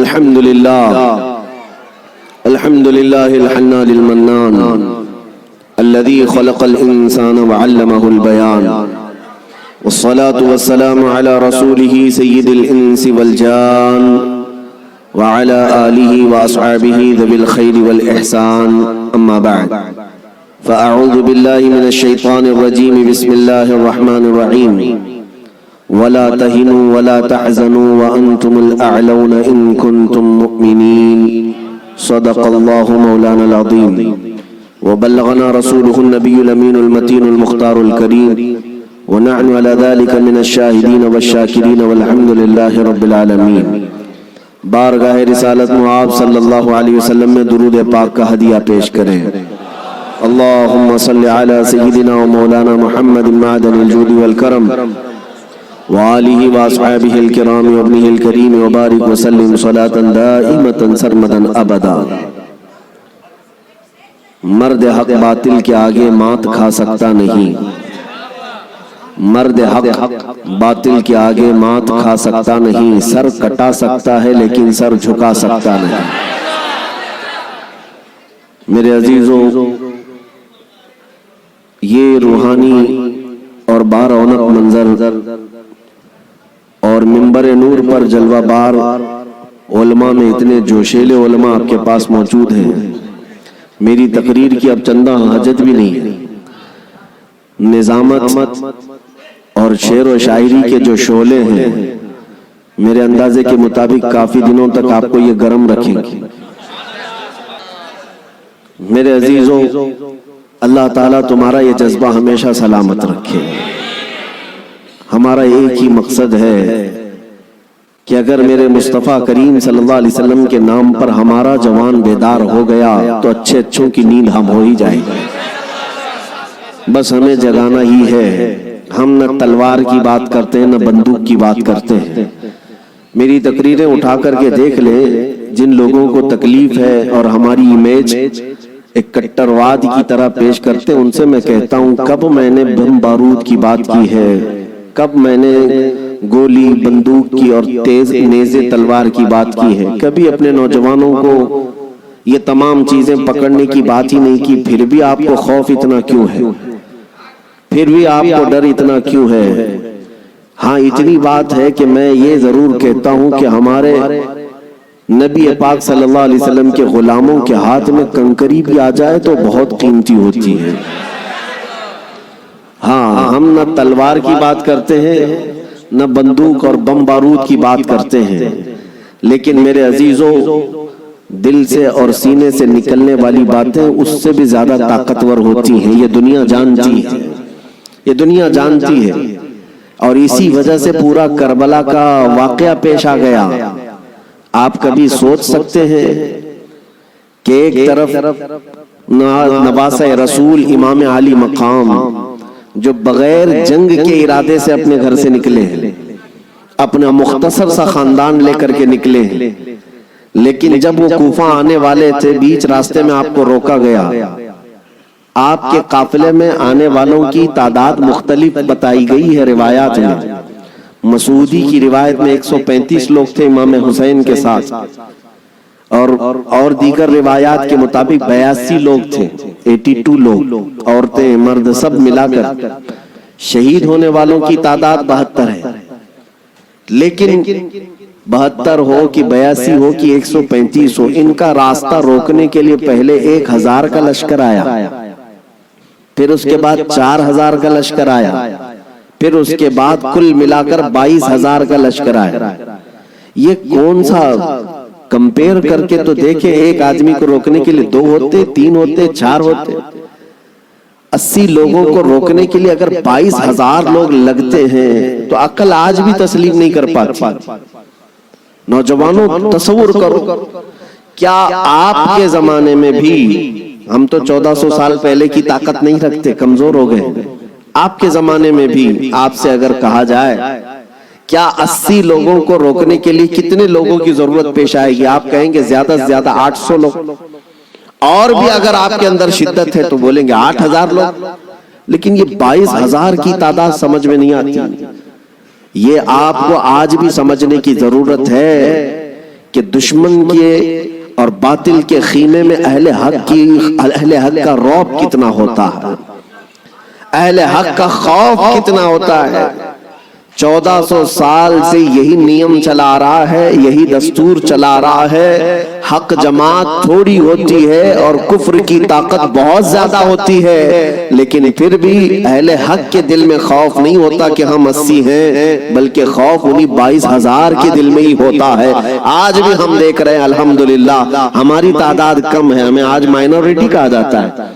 الحمد لله الحنان المنان الذي خلق الإنسان وعلمه البيان والصلاة والسلام على رسوله سيد الإنس والجان وعلى آله وأصحابه ذوي الخير والإحسان أما بعد فأعوذ بالله من الشيطان الرجيم بسم الله الرحمن الرحيم ولا تهنوا ولا تحزنوا وأنتم الأعلون إن كنتم مؤمنين صدق الله مولانا العظيم وبلغنا رسوله النبي الأمين المتين المختار الكريم ونحن على ذلك من الشاهدين والشاكرين والحمد لله رب العالمين۔ بارگاہ رسالت معاب صلی اللہ علیہ وسلم میں درود پاک کا ہدیہ پیش کریں۔ اللہم صلی علی سیدنا و مولانا محمد معدن الجود والکرم وآلہ واصحابہ الکرام وابنہ الکریم وبارک وسلم صلاة دائمة سرمدا ابدا۔ مرد حق باطل کے آگے مات کھا سکتا نہیں، مرد حق باطل کے آگے مات کھا سکتا نہیں، سر کٹا سکتا ہے لیکن سر جھکا سکتا نہیں۔ میرے عزیزوں، یہ روحانی اور بارونق منظر اور منبر نور پر جلوہ بار علماء میں اتنے جوشیلے علماء آپ کے پاس موجود ہیں۔ میری تقریر کی اب چندہ حاجت بھی نہیں ہے۔ نظامت اور شعر و شاعری کے جو شعلے ہیں میرے اندازے کے مطابق کافی دنوں تک آپ کو یہ گرم رکھیں گے۔ میرے عزیزوں، اللہ تعالیٰ تمہارا یہ جذبہ ہمیشہ سلامت رکھے۔ ہمارا ایک ہی مقصد ہے کہ اگر میرے مصطفیٰ کریم صلی اللہ علیہ وسلم کے نام پر ہمارا جوان بیدار ہو گیا تو اچھے اچھوں کی نیند ہم ہو ہی جائے گی۔ بس ہمیں جگانا ہی ہے۔ ہم نہ تلوار کی بات کرتے ہیں نہ بندوق کی بات کرتے ہیں۔ میری تقریریں اٹھا کر کے دیکھ لیں، جن لوگوں کو تکلیف ہے اور ہماری امیج ایک کٹرواد کی طرح پیش کرتے ہیں، ان سے میں کہتا ہوں کب میں نے بم بارود کی بات کی ہے، کب میں نے گولی بندوق کی اور تیز نیزے تلوار کی بات کی ہے؟ کبھی اپنے نوجوانوں کو یہ تمام چیزیں پکڑنے کی بات ہی نہیں کی۔ پھر بھی آپ کو خوف اتنا کیوں ہے؟ پھر بھی آپ کو ڈر اتنا کیوں ہے؟ ہاں، اتنی بات ہے کہ میں یہ ضرور کہتا ہوں کہ ہمارے نبی پاک صلی اللہ علیہ وسلم کے غلاموں کے ہاتھ میں کنکری بھی آ جائے تو بہت قیمتی ہوتی ہے۔ ہاں، ہم نہ تلوار کی بات کرتے ہیں نہ بندوق اور بم بارود کی بات کرتے ہیں، لیکن میرے عزیزوں، دل سے اور سینے سے نکلنے والی باتیں اس سے بھی زیادہ طاقتور ہوتی ہیں۔ یہ دنیا جانتی ہے، یہ دنیا جانتی ہے، اور اسی وجہ سے پورا کربلا کا واقعہ پیش آ گیا۔ آپ کبھی سوچ سکتے ہیں کہ ایک طرف نواسہ رسول امام علی مقام جو بغیر جنگ کے ارادے سے اپنے گھر سے نکلے ہیں، اپنا مختصر سا خاندان لے کر کے نکلے ہیں، لیکن جب وہ کوفہ آنے والے تھے، بیچ راستے میں آپ کو روکا گیا۔ آپ کے قافلے میں آنے والوں کی تعداد مختلف بتائی گئی ہے روایات میں۔ مسعودی کی روایت میں 135 لوگ تھے امام حسین کے ساتھ، اور دیگر روایات کے مطابق 82 لوگ تھے، 82 لوگ، عورتیں مرد سب ملا کر۔ شہید ہونے والوں کی تعداد 72 ہے، لیکن 72 ہو کہ 82 ہو کہ 135 ہو، ان کا راستہ روکنے کے لیے پہلے 1000 کا لشکر آیا، پھر اس کے بعد 4000 کا لشکر آیا، پھر اس کے بعد کل ملا کر 22000 کا لشکر آیا۔ یہ کون سا کمپیر کر کے تو دیکھیں، ایک آدمی کو روکنے کے لیے 2 ہوتے، 3 ہوتے، 4 ہوتے۔ 80 لوگوں کو روکنے کے لیے اگر 22000 لوگ لگتے ہیں تو عقل آج بھی تسلیم نہیں کر پاتی۔ نوجوانوں، تصور کرو، کیا آپ کے زمانے میں بھی، ہم تو 1400 سال پہلے کی طاقت نہیں رکھتے، کمزور ہو گئے، آپ کے زمانے میں بھی آپ سے اگر کہا جائے کیا 80 لوگوں کو روکنے کے لیے کتنے لوگوں کی ضرورت پیش آئے گی؟ آپ کہیں گے زیادہ سے زیادہ 800 لوگ، اور بھی اگر آپ کے اندر شدت ہے تو بولیں گے 8000 لوگ، لیکن یہ 22000 کی تعداد سمجھ میں نہیں آتی۔ یہ آپ کو آج بھی سمجھنے کی ضرورت ہے کہ دشمن کے اور باطل کے خیمے میں اہل حق کا رعب کتنا ہوتا ہے، اہل حق کا خوف کتنا ہوتا ہے۔ 1400 سال سے یہی نیم چلا رہا ہے، یہی دستور چلا رہا ہے، حق جماعت تھوڑی ہوتی ہے اور کفر کی طاقت بہت زیادہ ہوتی ہے، لیکن پھر بھی اہل حق کے دل میں خوف نہیں ہوتا کہ ہم 80 ہیں، بلکہ خوف انہی 22,000 کے دل میں ہی ہوتا ہے۔ آج بھی ہم دیکھ رہے ہیں الحمدللہ ہماری تعداد کم ہے، ہمیں آج مائنورٹی کہا جاتا ہے،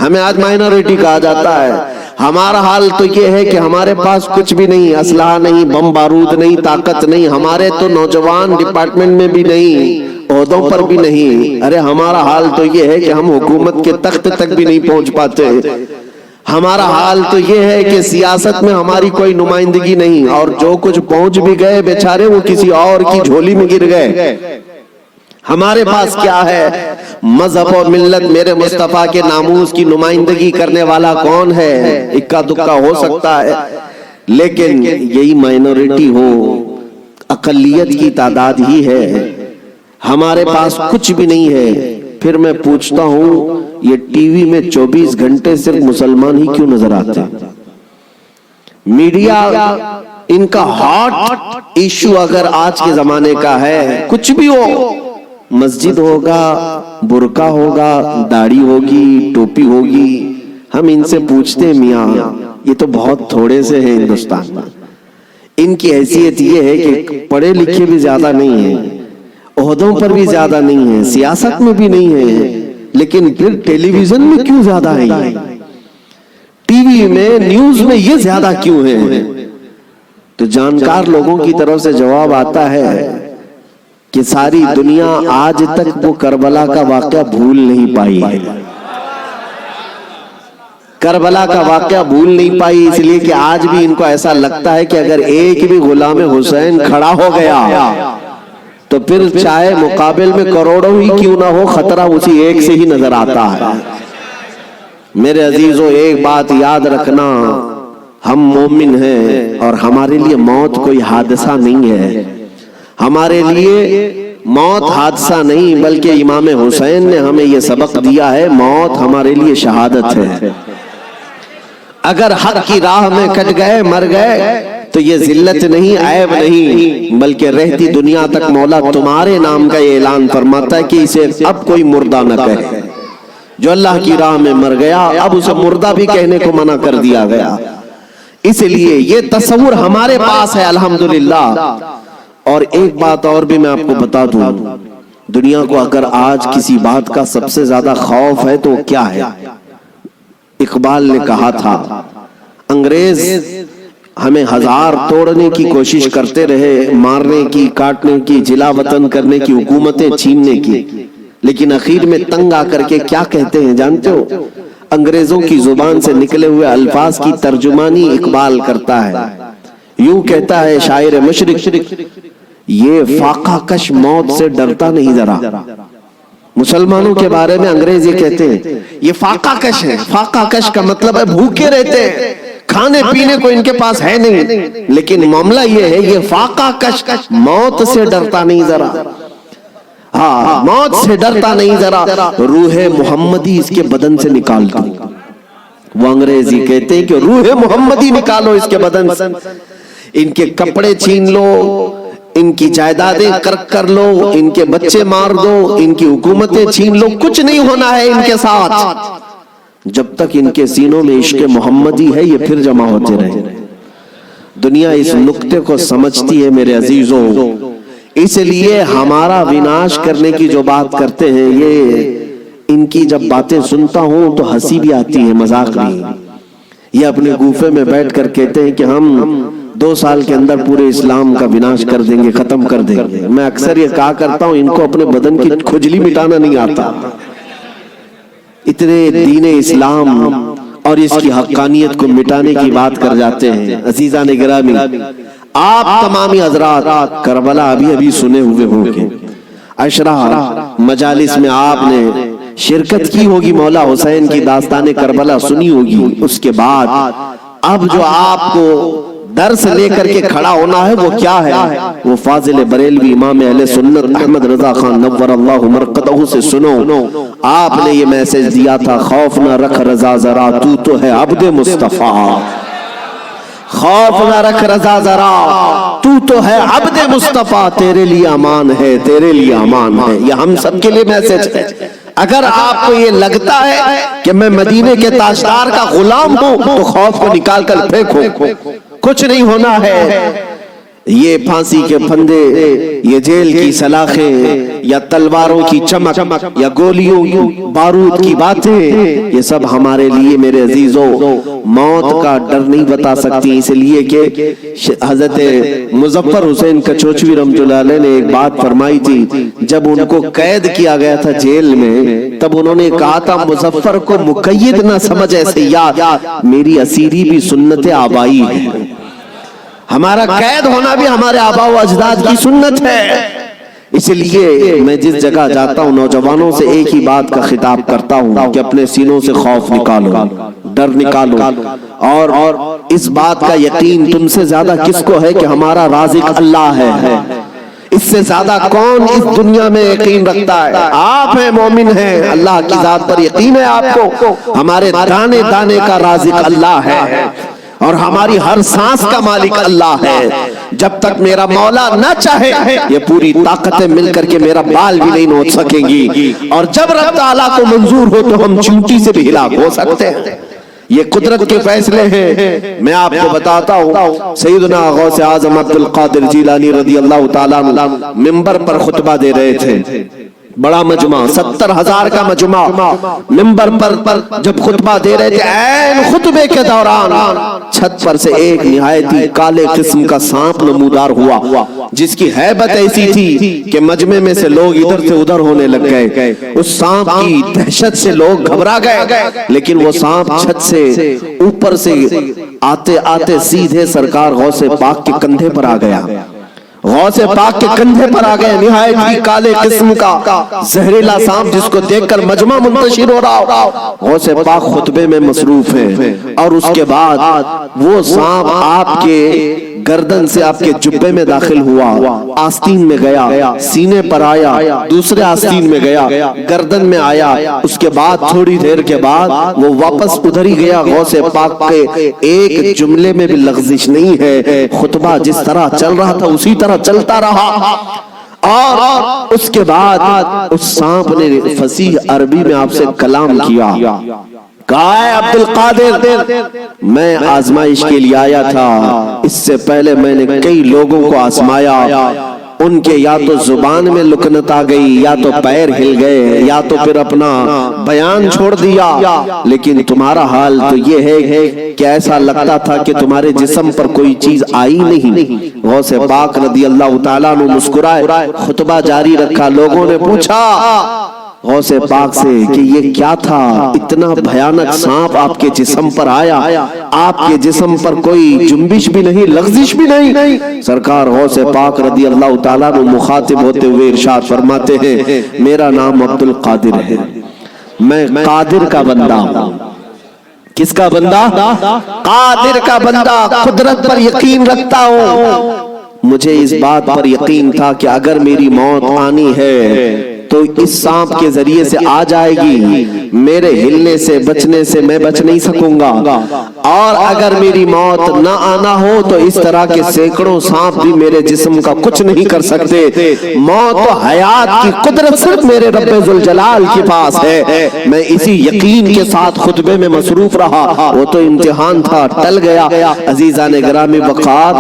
ہمیں آج مائنورٹی کہا جاتا ہے۔ ہمارا حال تو یہ ہے کہ ہمارے پاس کچھ بھی نہیں، اسلحہ نہیں، بم بارود نہیں، طاقت نہیں، ہمارے تو نوجوان ڈپارٹمنٹ میں بھی نہیں، عہدوں پر بھی نہیں۔ ارے ہمارا حال تو یہ ہے کہ ہم حکومت کے تخت تک بھی نہیں پہنچ پاتے۔ ہمارا حال تو یہ ہے کہ سیاست میں ہماری کوئی نمائندگی نہیں، اور جو کچھ پہنچ بھی گئے بیچارے وہ کسی اور کی جھولی میں گر گئے۔ ہمارے پاس کیا ہے؟ مذہب اور ملت میرے مصطفیٰ کے ناموس کی نمائندگی کرنے والا کون ہے؟ اکا دکا ہو سکتا ہے، لیکن یہی مائنورٹی ہو، اقلیت کی تعداد ہی ہے، ہمارے پاس کچھ بھی نہیں ہے۔ پھر میں پوچھتا ہوں یہ ٹی وی میں 24 گھنٹے صرف مسلمان ہی کیوں نظر آتے ہیں؟ میڈیا ان کا ہاٹ ایشو اگر آج کے زمانے کا ہے، کچھ بھی ہو، مسجد ہوگا، برقع ہوگا، داڑھی ہوگی، ٹوپی ہوگی، ہم ان سے پوچھتے ہیں میاں یہ تو بہت تھوڑے سے ہیں ہندوستان میں، ان کی حیثیت یہ ہے کہ پڑھے لکھے بھی زیادہ نہیں ہیں، عہدوں پر بھی زیادہ نہیں ہیں، سیاست میں بھی نہیں ہیں، لیکن پھر ٹیلی ویژن میں کیوں زیادہ ہیں، ٹی وی میں نیوز میں یہ زیادہ کیوں ہیں؟ تو جانکار لوگوں کی طرف سے جواب آتا ہے کہ ساری دنیا آج تک وہ کربلا کا واقعہ بھول نہیں پائی ہے، کربلا کا واقعہ بھول نہیں پائی، اس لیے کہ آج بھی ان کو ایسا لگتا ہے کہ اگر ایک بھی غلام حسین کھڑا ہو گیا تو پھر چاہے مقابل میں کروڑوں ہی کیوں نہ ہو، خطرہ اسی ایک سے ہی نظر آتا ہے۔ میرے عزیزوں ایک بات یاد رکھنا، ہم مومن ہیں اور ہمارے لیے موت کوئی حادثہ نہیں ہے، ہمارے لیے موت حادثہ نہیں بلکہ امام حسین نے ہمیں یہ سبق دیا ہے، موت ہمارے لیے شہادت ہے۔ اگر حق کی راہ میں کٹ گئے، مر گئے تو یہ ذلت نہیں، عیب نہیں، بلکہ رہتی دنیا تک مولا تمہارے نام کا یہ اعلان فرماتا ہے کہ اسے اب کوئی مردہ نہ کہے۔ جو اللہ کی راہ میں مر گیا اب اسے مردہ بھی کہنے کو منع کر دیا گیا۔ اس لیے یہ تصور ہمارے پاس ہے الحمدللہ۔ اور ایک بات اور بھی میں آپ کو بتا دوں، دنیا کو اگر آج کسی بات کا سب سے زیادہ خوف ہے تو کیا ہے؟ اقبال نے کہا تھا انگریز ہمیں ہزار توڑنے کی کوشش کرتے رہے، مارنے کی، کاٹنے کی، جلا وطن کرنے کی، حکومتیں چھیننے کی، لیکن اخیر میں تنگ آ کر کے کیا کہتے ہیں جانتے ہو؟ انگریزوں کی زبان سے نکلے ہوئے الفاظ کی ترجمانی اقبال کرتا ہے، یوں کہتا ہے شاعر مشرق، یہ فاقہ کش موت سے ڈرتا نہیں ذرا۔ مسلمانوں کے بارے میں انگریز یہ کہتے ہیں یہ فاقہ کش ہے، فاقہ کش کا مطلب ہے بھوکے رہتے ہیں، کھانے پینے کو ان کے پاس ہے نہیں، لیکن معاملہ یہ ہے یہ فاقہ کش موت سے ڈرتا نہیں ذرا، ہاں موت سے ڈرتا نہیں ذرا، روح محمدی اس کے بدن سے نکال دو۔ وہ انگریزی کہتے ہیں کہ روح محمدی نکالو اس کے بدن سے، ان کے کپڑے چھین لو، ان کی جائیدادیں کرک کر لو، ان کے بچے مار دو، ان کی حکومتیں چھین لو، کچھ نہیں ہونا ہے ان کے ساتھ جب تک ان کے سینوں میں عشق محمدی ہے، یہ پھر جمع ہوتے رہے۔ دنیا اس نقطے کو سمجھتی ہے میرے عزیزوں، اس لیے ہمارا وناش کرنے کی جو بات کرتے ہیں، یہ ان کی جب باتیں سنتا ہوں تو ہنسی بھی آتی ہے، مذاق نہیں۔ یہ اپنے گوفے میں بیٹھ کر کہتے ہیں کہ ہم 2 سال کے اندر پورے اسلام کا وناش کر دیں گے، ختم کر دیں گے۔ میں اکثر یہ کہا کرتا ہوں ان کو اپنے بدن کی کھجلی مٹانا نہیں آتا، اتنے دین اسلام اور اس کی حقانیت کو مٹانے کی بات کر جاتے ہیں۔ عزیزان گرامی، آپ تمامی حضرات کربلا ابھی سنے ہوئے ہوں گے، عشرہ مجالس میں آپ نے شرکت کی ہوگی، مولا حسین کی داستان کربلا سنی ہوگی۔ اس کے بعد اب جو آپ کو درس لے کر کے کھڑا ہونا ہے وہ کیا ہے؟ وہ فاضل بریلوی امام اہل سنت احمد رضا خان نور اللہ مرقدہ سے سنو، آپ نے یہ میسج دیا تھا، خوف نہ رکھ رضا ذرا تو ہے عبد مصطفیٰ، خوف نہ رکھ رضا ذرا تو ہے عبد مصطفیٰ، تیرے لیے امان ہے، تیرے لیے امان ہے۔ یہ ہم سب کے لیے میسج ہے۔ اگر آپ کو یہ لگتا ہے کہ میں مدینے کے تاجدار کا غلام ہوں تو خوف کو نکال کر پھینکو، کچھ نہیں ہونا ہے۔ یہ پھانسی کے پھندے، یہ جیل کی سلاخیں، یا تلواروں کی چمک، یا گولیوں بارود کی باتیں، یہ سب ہمارے لیے میرے عزیزوں موت کا ڈر نہیں بتا سکتی، اس لیے کہ حضرت مظفر حسین کچوچوی رحمۃ اللہ علیہ نے ایک بات فرمائی تھی، جب ان کو قید کیا گیا تھا جیل میں، تب انہوں نے کہا تھا مظفر کو مقید نہ سمجھ اے سیاد، میری اسیری بھی سنت آبائی ہے، ہمارا قید ہونا بھی ہمارے آبا و اجداد کی سنت ہے۔ اس لیے میں جس جگہ جاتا ہوں نوجوانوں سے ایک ہی بات کا خطاب کرتا ہوں کہ اپنے سینوں سے خوف نکالو، ڈر نکالو، اور اس بات کا یقین تم سے زیادہ کس کو ہے کہ ہمارا رازق اللہ ہے؟ اس سے زیادہ کون اس دنیا میں یقین رکھتا ہے؟ آپ ہیں، مومن ہیں، اللہ کی ذات پر یقین ہے آپ کو، ہمارے دانے دانے کا رازق اللہ ہے، اور ہماری ہر سانس کا مالک اللہ ہے۔ جب تک میرا مولا نہ چاہے یہ پوری طاقتیں مل کر کے میرا بال بھی نہیں نوچ سکیں گی، اور جب رب تعالیٰ کو منظور ہو تو ہم چونٹی سے بھی ہلاک ہو سکتے ہیں۔ یہ قدرت کے فیصلے ہیں۔ میں آپ کو بتاتا ہوں، سیدنا غوث اعظم عبد القادر جیلانی رضی اللہ تعالیٰ عنہ منبر پر خطبہ دے رہے تھے، بڑا مجمع، 70,000 کا مجمع، منبر پر جب خطبہ دے رہے تھے، عین خطبے کے دوران چھت پر سے ایک نہایت ہی کالے قسم کا سانپ نمودار ہوا، جس کی ہیبت ایسی تھی کہ مجمع میں سے لوگ ادھر سے ادھر ہونے لگ گئے۔ اس سانپ کی دہشت سے لوگ گھبرا گئے، لیکن وہ سانپ چھت سے اوپر سے آتے آتے سیدھے سرکار غوث پاک کے کندھے پر آ گیا، غوث پاک کے کندھے پر آ گئے، نہایت ہی کالے قسم کا زہریلا سانپ جس کو دیکھ کر مجمع منتشر ہو رہا۔ غوث پاک خطبے میں مصروف ہیں، اور اس کے بعد وہ سانپ آپ کے گردن سے آپ کے جبے میں داخل ہوا، آستین میں گیا، سینے پر آیا، دوسرے آستین میں گیا، گردن میں آیا، اس کے بعد تھوڑی دیر کے بعد وہ واپس ادھر ہی گیا۔ غوث پاک کے ایک جملے میں بھی لغزش نہیں ہے، خطبہ جس طرح چل رہا تھا اسی طرح چلتا رہا۔ اور اس کے بعد اس سانپ نے فصیح عربی میں آپ سے کلام کیا، کہا ہے عبد القادر میں آزمائش کے لیے آیا تھا، اس سے پہلے میں نے کئی لوگوں کو آزمایا، ان کے یا تو زبان میں لکنت آ گئی، یا تو پیر ہل گئے، یا تو پھر اپنا بیان چھوڑ دیا، لیکن تمہارا حال تو یہ ہے کہ ایسا لگتا تھا کہ تمہارے جسم پر کوئی چیز آئی نہیں۔ غوث پاک رضی اللہ تعالیٰ عنہ مسکرائے، خطبہ جاری رکھا۔ لوگوں نے پوچھا غوث پاک سے کہ یہ کیا تھا، اتنا بھیانک سانپ آپ کے جسم پر آیا، آپ کے جسم پر کوئی جنبش بھی نہیں، لغزش بھی نہیں۔ سرکار غوث پاک رضی اللہ تعالیٰ عنہ مخاطب ہوتے ہوئے ارشاد فرماتے ہیں، میرا نام عبد القادر ہے، میں قادر کا بندہ ہوں۔ کس کا بندہ؟ قادر کا بندہ، قدرت پر یقین رکھتا ہوں۔ مجھے اس بات پر یقین تھا کہ اگر میری موت آنی ہے تو اس سانپ کے ذریعے سے آ جائے گی، میرے ہلنے سے بچنے سے میں بچ نہیں سکوں گا، اور اگر میری موت نہ آنا ہو تو اس طرح کے سینکڑوں سانپ بھی میرے جسم کا کچھ نہیں کر سکتے۔ موت و حیات کی قدرت صرف میرے رب ذوالجلال کے پاس ہے۔ میں اسی یقین کے ساتھ خطبے میں مصروف رہا، وہ تو امتحان تھا، ٹل گیا۔ عزیزان گرامی وقار،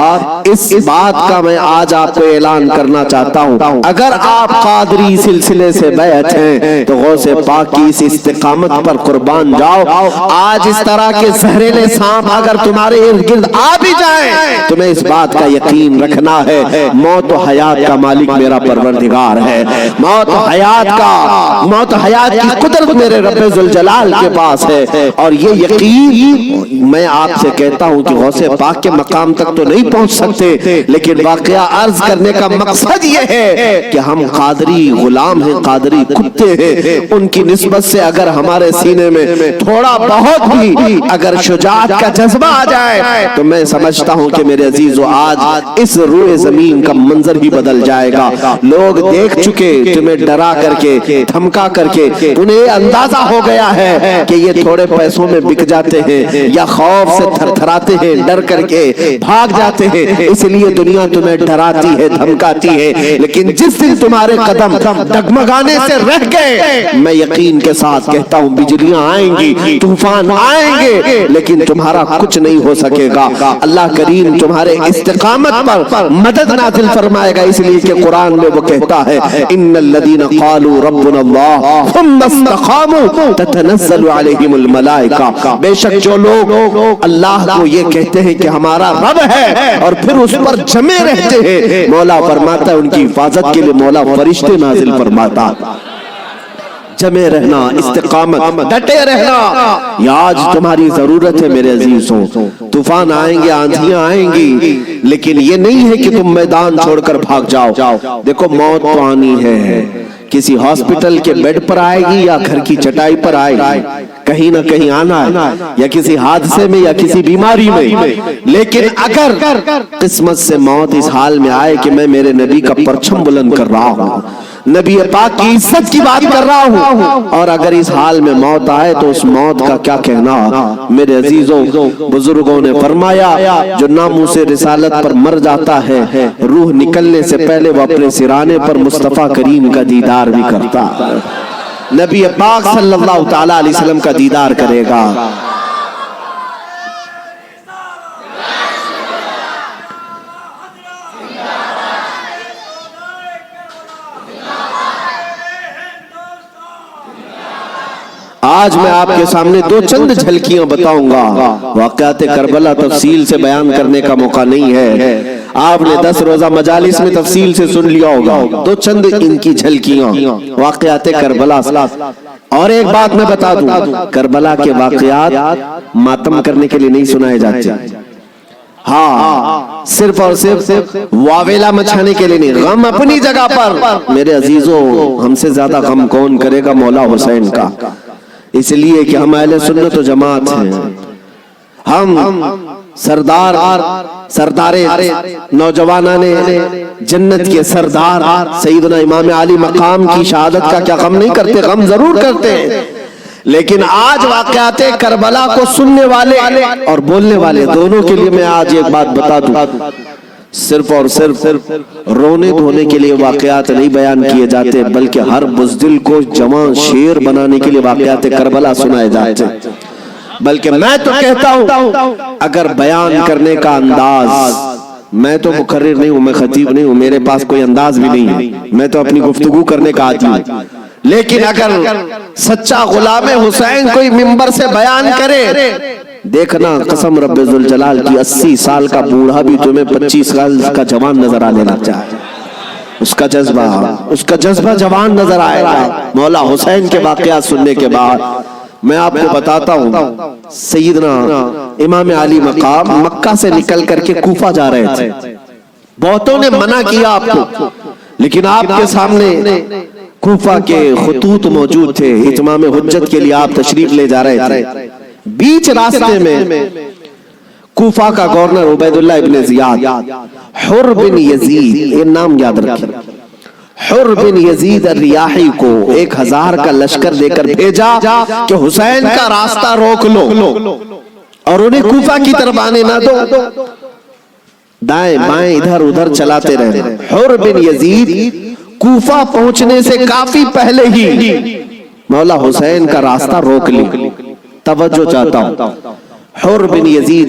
اس بات کا میں آج آپ کو اعلان کرنا چاہتا ہوں، اگر آپ قادری سلسلے سے بیعت ہیں تو غوث پاک کی اس استقامت پر قربان جاؤ۔ آج اس طرح کے زہریلے سانپ اگر تمہارے ارد گرد آ بھی جائیں، تمہیں اس بات کا یقین رکھنا ہے، موت و حیات کا مالک میرا پروردگار ہے، موت و حیات کی قدرت میرے رب ذوالجلال کے پاس ہے۔ اور یہ یقین میں آپ سے کہتا ہوں کہ غوث پاک کے مقام تک تو نہیں پہنچ سکتے، لیکن واقعہ عرض کرنے کا مقصد یہ ہے کہ ہم قادری غلام ہیں، ہیں قادری کتے ہیں، ان کی نسبت سے اگر ہمارے سینے میں تھوڑا بہت بھی اگر شجاعت کا جذبہ آ جائے تو میں سمجھتا ہوں کہ میرے عزیزو آج اس روئے زمین کا منظر ہی بدل جائے گا۔ لوگ دیکھ چکے تمہیں ڈرا کر کے، دھمکا کر کے، انہیں اندازہ ہو گیا ہے کہ یہ تھوڑے پیسوں میں بک جاتے ہیں یا خوف سے تھر تھراتے ہیں، ڈر کر کے بھاگ جاتے ہیں، اس لیے دنیا تمہیں ڈراتی ہے، دھمکاتی ہے۔ لیکن جس دن تمہارے قدم ڈگمگانے سے رہ گئے، میں یقین کے ساتھ کہتا ہوں بجلیاں آئیں گی، طوفان آئیں گے، لیکن تمہارا کچھ نہیں ہو سکے گا۔ اللہ کریم تمہارے استقامت پر مدد نازل فرمائے گا، اس لیے کہ قرآن میں وہ کہتا ہے ان الذین قالوا ربنا اللہ ثم استقاموا تتنزل علیہم الملائکہ، بے شک جو لوگ اللہ کو یہ کہتے ہیں کہ ہمارا رب ہے اور پھر اس پر جمے رہتے ہیں، مولا فرماتا ہے ان کی حفاظت کے لیے مولا فرشتے نازل فرماتا۔ جمے رہنا، استقامت، ڈٹے رہنا، یہ آج تمہاری ضرورت ہے میرے عزیزوں۔ طوفان آئیں گے، آندھیاں آئیں گی، لیکن یہ نہیں ہے کہ تم میدان چھوڑ کر بھاگ جاؤ۔ دیکھو موت تو آنی ہے، کسی ہاسپٹل کے بیڈ پر آئے گی یا گھر کی چٹائی پر آئے گی، کہیں نہ کہیں آنا ہے، یا کسی حادثے میں یا کسی بیماری میں۔ لیکن اگر قسمت سے موت اس حال میں آئے کہ میں میرے نبی کا پرچم بلند کر رہا ہوں، نبی پاک کی عزت کی بات کر رہا ہوں، اور اگر اس حال میں موت آئے تو اس موت کا کیا کہنا؟ میرے عزیزوں، بزرگوں نے فرمایا جو ناموس رسالت پر مر جاتا ہے، روح نکلنے سے پہلے وہ اپنے سرانے پر مصطفیٰ کریم کا دیدار بھی کرتا ہے، نبی پاک صلی اللہ تعالی علیہ وسلم کا دیدار کرے گا۔ آج میں آپ کے سامنے دو چند جھلکیاں بتاؤں گا، واقعات کربلا تفصیل سے بیان کرنے کا موقع نہیں ہے، آپ نے 10 روزہ مجالس میں تفصیل سے سن لیا ہوگا، دو چند ان کی جھلکیاں واقعات کربلا۔ اور ایک بات میں بتا دوں، کربلا کے واقعات ماتم کرنے کے لیے نہیں سنائے جاتے، ہاں صرف اور صرف واویلا مچھانے کے لیے نہیں، غم اپنی جگہ پر۔ میرے عزیزوں، ہم سے زیادہ غم کون کرے گا؟ مولا حسین کا، اس لیے کہ ہم اہل سنت و جماعت ہیں، ہم سردار نوجوانان جنت کے سردار سیدنا امام علی مقام کی شہادت کا کیا غم نہیں کرتے؟ غم ضرور کرتے ہیں، لیکن آج واقعات کربلا کو سننے والے اور بولنے والے دونوں کے لیے میں آج ایک بات بتا دوں، صرف اور صرف رونے دھونے کے لیے واقعات نہیں بیان کیے جاتے، بلکہ ہر بزدل کو جوان شیر بنانے کے لیے واقعات کربلا سنائے جاتے۔ بلکہ میں تو کہتا ہوں اگر بیان کرنے کا انداز، میں تو مقرر نہیں ہوں، میں خطیب نہیں ہوں، میرے پاس کوئی انداز بھی نہیں ہے، میں تو اپنی گفتگو کرنے کا عادی ہوں، لیکن اگر سچا غلام حسین کوئی منبر سے بیان کرے، دیکھنا قسم رب ذوالجلال کی 80 سال کا بوڑھا بھی تمہیں 25 سال کا جوان نظر آنے لگ جائے، اس کا جذبہ جوان نظر آئے گا۔ مولا حسین کے واقعات سننے کے بعد میں آپ کو بتاتا ہوں، سیدنا امام علی مقام مکہ سے نکل کر کے کوفہ جا رہے تھے، بہتوں نے منع کیا آپ کو، لیکن آپ کے سامنے کوفہ کے خطوط موجود تھے، اتمام حجت کے لیے آپ تشریف لے جا رہے تھے۔ بیچ راستے میں کوفہ کا گورنر عبیداللہ ابن زیاد، حر بن یزید، یہ نام یاد رکھیں، حر بن یزید الریاحی کو 1000 کا لشکر دے کر بھیجا کہ حسین کا راستہ روک لو اور انہیں کوفہ کی طرف آنے نہ دو، دائیں بائیں ادھر ادھر چلاتے رہے۔ حر بن یزید کوفہ پہنچنے سے کافی پہلے ہی مولا حسین کا راستہ روک لی۔ توجہ چاہتا ہوں، حر بن یزید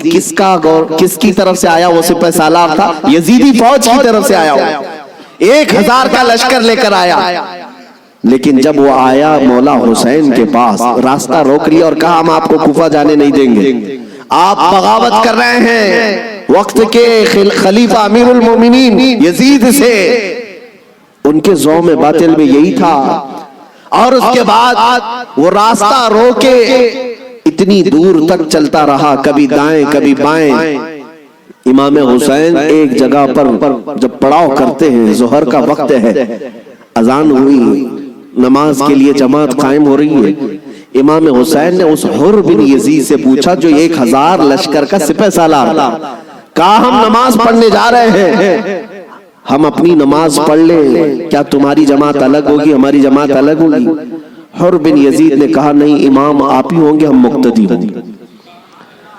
کس کی طرف سے آیا؟ وہ سپہ سالار تھا، یزیدی فوج کی طرف سے آیا، 1000 کا لشکر لے کر آیا، لیکن جب وہ آیا مولا حسین کے پاس، راستہ روک لیا اور کہا ہم آپ کو کوفہ جانے نہیں دیں گے، آپ بغاوت کر رہے ہیں وقت کے خلیفہ امیر المومنین یزید سے۔ ان کے ذوق میں باطل میں یہی تھا، اور اس کے بعد وہ راستہ روکے اتنی دور تک چلتا رہا، کبھی دائیں کبھی بائیں۔ امام حسین ایک جگہ پر جب پڑاؤ کرتے ہیں، ظہر کا وقت ہے، اذان ہوئی، نماز کے لیے جماعت قائم ہو رہی ہے. امام حسین نے اس حر بن یزید سے پوچھا جو 1000 لشکر کا سپہ سالار تھا, کہا ہم نماز پڑھنے جا رہے ہیں, ہم اپنی نماز پڑھ لیں, کیا تمہاری جماعت الگ ہوگی, ہماری جماعت الگ ہوگی؟ حر بن یزید نے کہا نہیں امام آپ ہی ہوں گے, ہم مقتدی ہوں گے,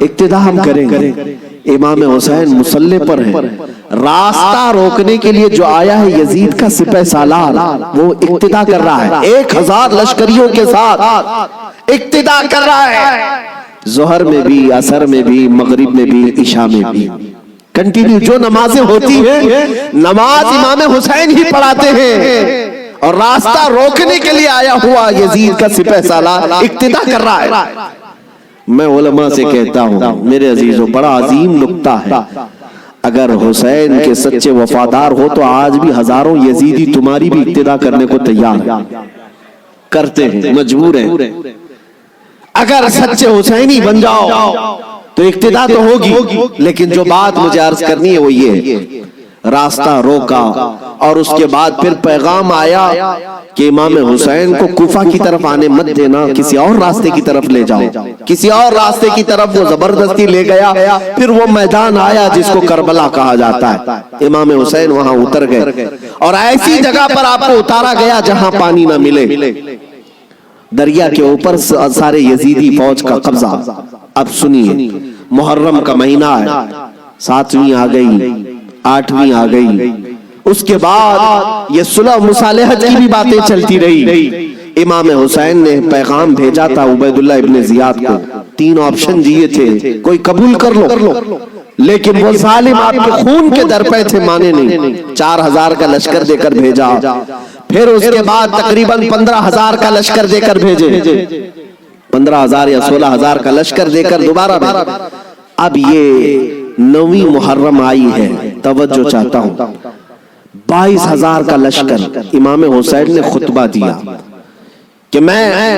اقتداء ہم کریں گے. امام حسین مصلی پر ہیں, راستہ روکنے کے لیے جو آیا ہے یزید کا سپہ سالار وہ اقتداء کر رہا ہے, 1000 لشکریوں کے ساتھ اقتداء کر رہا ہے, ظہر میں بھی, عصر میں بھی, مغرب میں بھی, عشاء میں بھی, کنٹینیو جو نمازیں ہوتی ہیں نماز امام حسین ہی پڑھاتے ہیں, اور راستہ روکنے کے لیے آیا ہوا یزید کا سپہ سالار اقتداء کر رہا ہے. میں علماء سے کہتا ہوں میرے عزیزوں, بڑا عظیم نکتہ ہے, اگر حسین کے سچے وفادار ہو تو آج بھی ہزاروں یزیدی تمہاری بھی اقتداء کرنے کو تیار ہیں, کرتے ہیں, مجبور ہیں. اگر سچے حسینی بن جاؤ تو اقتداء تو ہوگی, لیکن جو بات مجھے عرض کرنی ہے وہ یہ, راستہ روکا اور اس کے بعد پھر پیغام آیا کہ امام حسین کو کوفہ کی طرف آنے مت دینا, کسی اور راستے کی طرف لے جاؤ. کسی اور راستے کی طرف وہ زبردستی لے گیا. پھر وہ میدان آیا جس کو کربلا کہا جاتا ہے, امام حسین وہاں اتر گئے اور ایسی جگہ پر آپ کو اتارا گیا جہاں پانی نہ ملے, دریا کے اوپر سارے یزیدی فوج کا قبضہ. اب سنیے, محرم کا مہینہ ہے, 7ویں آ گئی, 8ویں آ گئی, اس کے بعد یہ صلح مصالحت کی بھی باتیں چلتی رہی. امام حسین نے پیغام بھیجا تھا عبید اللہ ابن زیاد کو, 3 آپشن دیے تھے, کوئی قبول کر لو, لیکن وہ ظالم آپ کے خون کے در پہ تھے, مانے نہیں. 4000 کا لشکر دے کر بھیجا, پھر اس کے بعد تقریباً 15000 کا لشکر دے کر بھیجے, 15000 یا 16000 کا لشکر دے کر دوبارہ بھیجا. اب یہ 9ویں محرم آئی ہے, توجہ چاہتا ہوں, 22000 کا لشکر. امام حسین نے خطبہ دیا کہ میں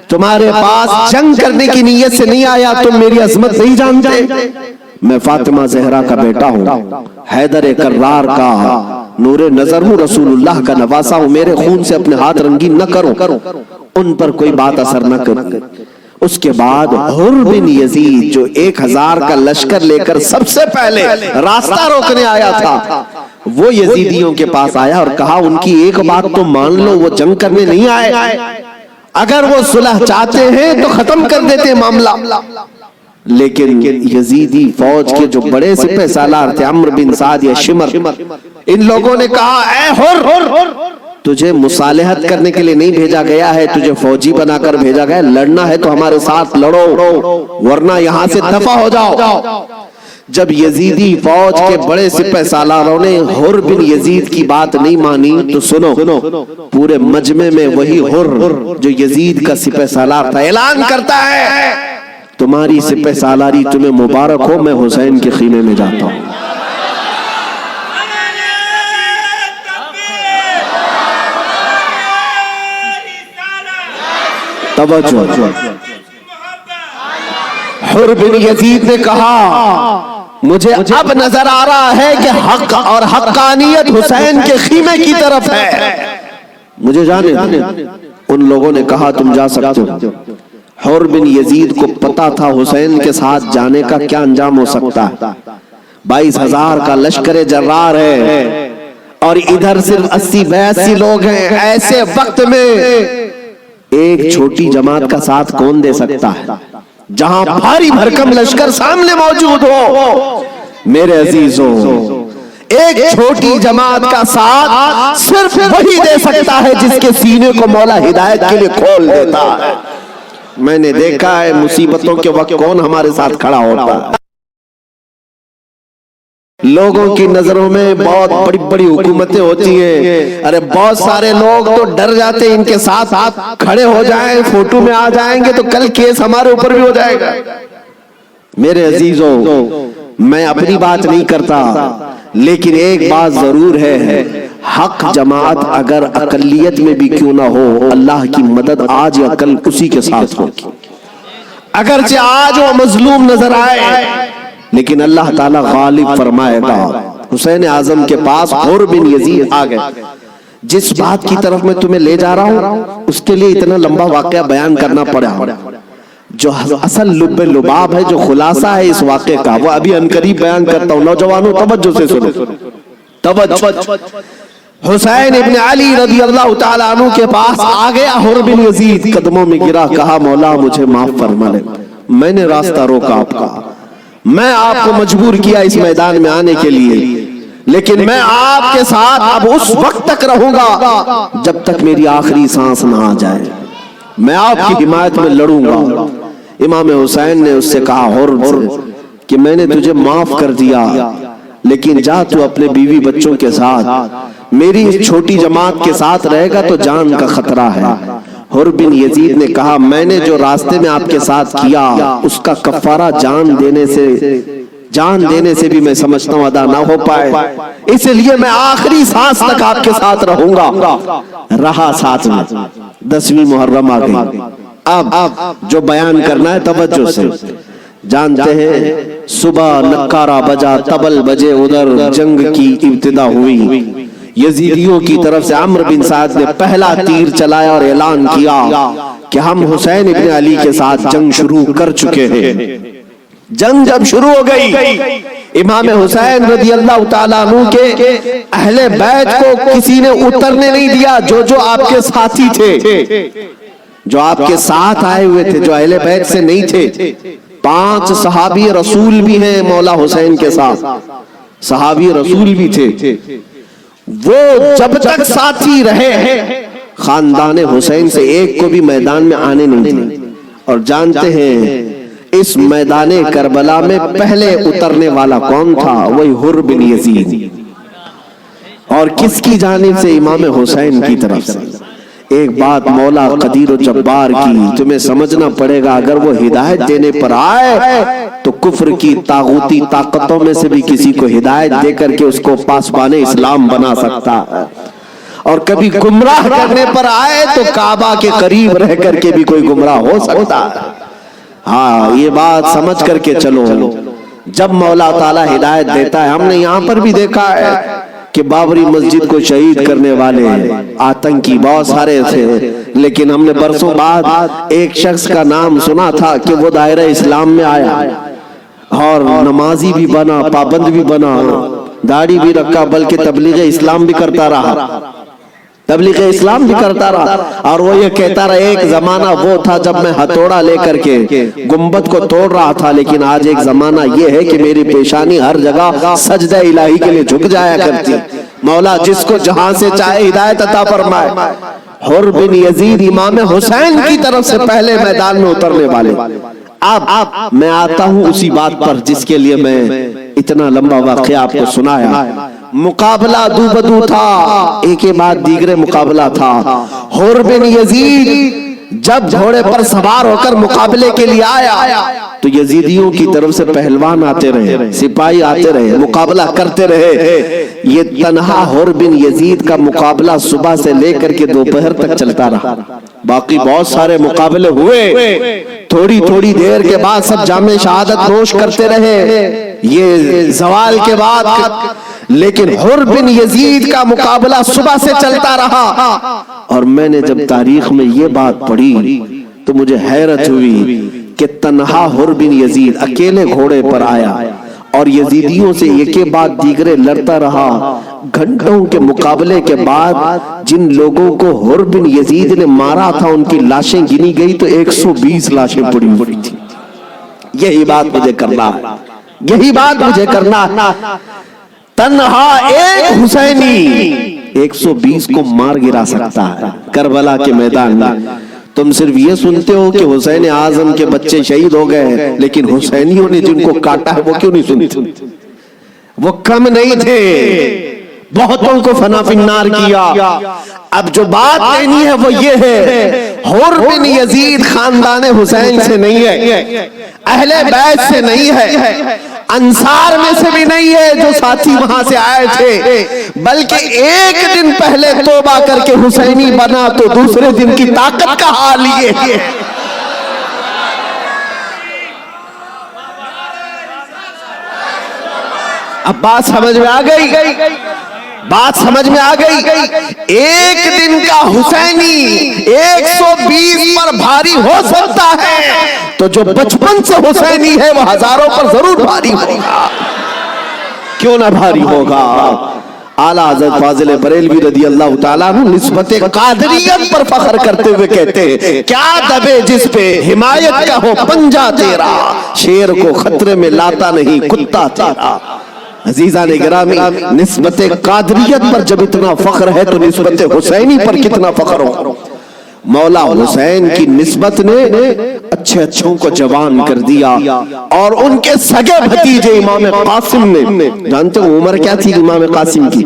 تمہارے پاس جنگ کرنے کی نیت سے نہیں آیا, تم میری عظمت نہیں جانتے, میں فاطمہ زہرا کا بیٹا ہوں, حیدر کرار کا نور نظر ہوں, رسول اللہ کا نواسا ہوں, میرے خون سے اپنے ہاتھ رنگین نہ کرو, ان پر کوئی بات اثر نہ کرے. اس کے بعد حر بن یزید جو 1000 کا لشکر لے کر سب سے پہلے راستہ روکنے آیا تھا, وہ یزیدیوں کے پاس آیا اور کہا ان کی ایک بات تو مان لو, وہ جنگ کرنے نہیں آئے, اگر وہ صلح چاہتے ہیں تو ختم کر دیتے معاملہ. لیکن یزیدی فوج کے جو بڑے سپہ سالار تھے, عمرو بن سعد یا شمر, ان لوگوں نے کہا اے حر, تجھے مصالحت کرنے کے لیے نہیں بھیجا گیا ہے, تجھے فوجی بنا کر بھیجا گیا ہے, لڑنا ہے تو ہمارے ساتھ لڑو ورنہ یہاں سے دفع ہو جاؤ. جب یزیدی فوج کے بڑے سپہ سالاروں نے حر بن یزید کی بات نہیں مانی تو سنو, پورے مجمع میں وہی حر جو یزید کا سپہ سالار تھا اعلان کرتا ہے تمہاری سپہ سالاری تمہیں مبارک ہو, میں حسین کے خیمے میں جاتا ہوں. توجہ, حر بن یزید نے کہا مجھے اب نظر آ رہا ہے کہ حق اور حقانیت حسین کے خیمے کی طرف ہے, مجھے جانے. ان لوگوں نے کہا تم جا سکتے ہو. حر بن یزید کو پتا تھا حسین کے ساتھ جانے کا کیا انجام ہو سکتا ہے. 22000 کا لشکر جرار ہے اور ادھر صرف 80-82 لوگ ہیں. ایسے وقت میں ایک چھوٹی جماعت کا ساتھ کون دے سکتا ہے جہاں بھاری بھرکم لشکر سامنے موجود ہو. میرے عزیزوں, ایک چھوٹی جماعت کا ساتھ صرف وہی دے سکتا ہے جس کے سینے کو مولا ہدایت کے لیے کھول دیتا ہے. میں نے دیکھا ہے مصیبتوں کے وقت کون ہمارے ساتھ کھڑا ہوتا ہے. لوگوں کی نظروں میں بہت بڑی بڑی حکومتیں ہوتی ہیں, ارے بہت سارے لوگ تو ڈر جاتے ان کے ساتھ کھڑے ہو جائیں, فوٹو میں آ جائیں گے تو کل کیس ہمارے اوپر بھی ہو جائے گا. میرے عزیزوں, میں اپنی بات نہیں کرتا, لیکن ایک بات ضرور ہے, حق جماعت اگر اقلیت میں بھی کیوں نہ ہو, اللہ کی مدد آج یا کل اسی کے ساتھ ہوگی. اگرچہ آج وہ مظلوم نظر آئے لیکن اللہ تعالیٰ غالب فرمائے گا. حسین اعظم کے پاس حر بن یزید آ گئے. جس بات کی طرف میں تمہیں لے جا رہا ہوں اس کے لیے اتنا لمبا واقعہ بیان کرنا پڑا. جو اصل لب لباب ہے، جو خلاصہ ہے اس واقعے کا، وہ ابھی عنقریب بیان کرتا ہوں. نوجوانوں توجہ سے سنو، توجہ. حسین ابن علی رضی اللہ تعالیٰ عنہ کے پاس آ گیا حر بن یزید، قدموں میں گرا، کہا مولا مجھے معاف فرما لے، میں نے راستہ روکا آپ کا، میں آپ کو مجبور کیا اس میدان میں آنے کے لیے، لیکن میں آپ کے ساتھ اب اس وقت تک رہوں گا جب تک میری آخری سانس نہ آ جائے، میں آپ کی حمایت میں لڑوں گا. امام حسین نے اس سے کہا حر کہ میں نے تجھے معاف کر دیا، لیکن جا تو اپنے بیوی بچوں کے ساتھ، میری اس چھوٹی جماعت کے ساتھ رہے گا تو جان کا خطرہ ہے. حر بن یزید نے کہا میں نے جو راستے میں آپ کے ساتھ کیا اس کا کفارہ جان دینے سے بھی میں سمجھتا ہوں ادا نہ ہو پائے، اس لیے میں آخری سانس تک آپ کے ساتھ رہوں گا. رہا ساتھ میں. 10ویں محرم آ گئی. اب جو بیان کرنا ہے توجہ سے. جانتے ہیں صبح نکارہ بجا، طبل بجے، ادھر جنگ کی ابتدا ہوئی. یزیدیوں کی طرف سے عمرو بن سعد نے پہلا تیر چلایا اور اعلان کیا کہ ہم حسین ابن علی کے ساتھ جنگ شروع کر چکے ہیں. جنگ جب شروع ہو گئی، امام حسین رضی اللہ تعالیٰ عنہ کے اہل بیت کو کسی نے اترنے نہیں دیا. جو آپ کے ساتھی تھے، جو آپ کے ساتھ آئے ہوئے تھے، جو اہل بیت سے نہیں تھے، 5 صحابی رسول بھی ہیں مولا حسین کے ساتھ، صحابی رسول بھی تھے، وہ جب تک ساتھی رہے خاندان حسین سے ایک کو بھی میدان میں آنے نہیں دیں. اور جانتے ہیں اس میدان کربلا میں پہلے اترنے والا کون تھا؟ وہی حر بن یزید. اور کس کی جانب سے؟ امام حسین کی طرف سے. ایک بات مولا قدیر و جبار کی تمہیں سمجھنا پڑے گا، اگر وہ ہدایت دینے پر آئے تو کفر کی طاغوتی طاقتوں میں سے بھی کسی کو ہدایت دے کر کے اس کو پاسبان اسلام بنا سکتا ہے، اور کبھی گمراہ کرنے پر آئے تو کعبہ کے قریب رہ کر کے بھی کوئی گمراہ ہو سکتا ہے. ہاں یہ بات سمجھ کر کے چلو. جب مولا تعالیٰ ہدایت دیتا ہے، ہم نے یہاں پر بھی دیکھا ہے کہ بابری مسجد کو شہید کرنے والے آتنکی بہت سارے تھے، لیکن ہم نے برسوں بعد ایک شخص کا نام سنا تھا کہ وہ دائرہ اسلام میں آیا اور نمازی بھی بنا، پابند بھی بنا، داڑھی بھی رکھا، بلکہ تبلیغ اسلام بھی کرتا رہا، تبلیغ اسلام بھی کرتا رہا. اور وہ یہ کہتا رہا ایک زمانہ وہ تھا جب میں ہتھوڑا لے کر کے گنبد کو توڑ رہا تھا، لیکن آج ایک زمانہ یہ ہے کہ میری پیشانی ہر جگہ سجدہ الہی کے لیے جھک جایا کرتی. مولا جس کو جہاں سے چاہے ہدایت عطا فرمائے. حر بن یزید امام حسین کی طرف سے پہلے میدان میں اترنے والے. اب میں آتا ہوں اسی بات پر جس کے لیے میں اتنا لمبا واقعہ آپ کو سنایا. مقابلہ دو بدو تھا، ایک کے بعد دیگرے مقابلہ تھا. حر بن یزید جب گھوڑے پر سوار ہو کر مقابلے کے لیے آیا تو یزیدیوں کی طرف سے پہلوان آتے رہے، سپاہی آتے رہے، مقابلہ کرتے رہے. یہ تنہا حر بن یزید کا مقابلہ صبح سے لے کر کے دوپہر تک چلتا رہا. باقی بہت سارے مقابلے ہوئے، تھوڑی دیر کے بعد سب جام شہادت نوش کرتے رہے یہ زوال کے بعد. لیکن حر بن یزید کا مقابلہ صبح سے چلتا رہا. اور میں نے جب تاریخ میں یہ بات پڑھی تو مجھے حیرت ہوئی کہ تنہا حر بن یزید اکیلے گھوڑے پر آیا اور یزیدیوں سے ایک کے بعد دیگرے لڑتا رہا. گھنٹوں کے مقابلے کے بعد جن لوگوں کو حر بن یزید نے مارا تھا ان کی لاشیں گنی گئی تو 120 لاشیں پڑی ہوئی تھی. یہی بات مجھے کرنا ہے، یہی بات مجھے کرنا ہے. تنہا ایک حسینی 120 کو مار گرا سکتا ہے کربلا کے میدان میں. تم صرف یہ سنتے ہو کہ حسین اعظم کے بچے شہید ہو گئے، لیکن حسینیوں نے جن کو کاٹا ہے وہ کیوں نہیں سنتے؟ وہ کم نہیں تھے، بہتوں کو فنا فی النار کیا. اب جو بات کہنی ہے وہ یہ ہے، حر بن یزید خاندان حسین سے نہیں ہے، اہل بیت سے نہیں ہے، انصار میں سے بھی نہیں ہے جو ساتھی وہاں سے آئے تھے، بلکہ ایک دن پہلے توبہ کر کے حسینی بنا تو دوسرے دن کی طاقت کا حال یہ ہے. اب بات سمجھ میں آ گئی. بات سمجھ میں آ گئی؟ ایک دن کا حسینی 120 پر بھاری ہو سکتا ہے، تو جو بچپن سے حسینی ہے وہ ہزاروں پر ضرور بھاری ہوگا۔ کیوں نہ بھاری ہوگا؟ اعلیٰ حضرت فاضل بریلوی رضی اللہ تعالیٰ عنہ نسبت قادریت پر فخر کرتے ہوئے کہتے ہیں، کیا دبے جس پہ حمایت کا ہو پنجہ تیرا، شیر کو خطرے میں لاتا نہیں کتا تیرا۔ عزیزان گرامی، نسبت قادریت پر جب اتنا فخر ہے تو نسبت حسینی پر کتنا فخر ہو۔ مولا حسین کی نسبت نے اچھے اچھوں کو جوان کر دیا، اور ان کے سگے بھتیجے امام قاسم نے، جانتے ہو عمر کیا تھی امام قاسم کی؟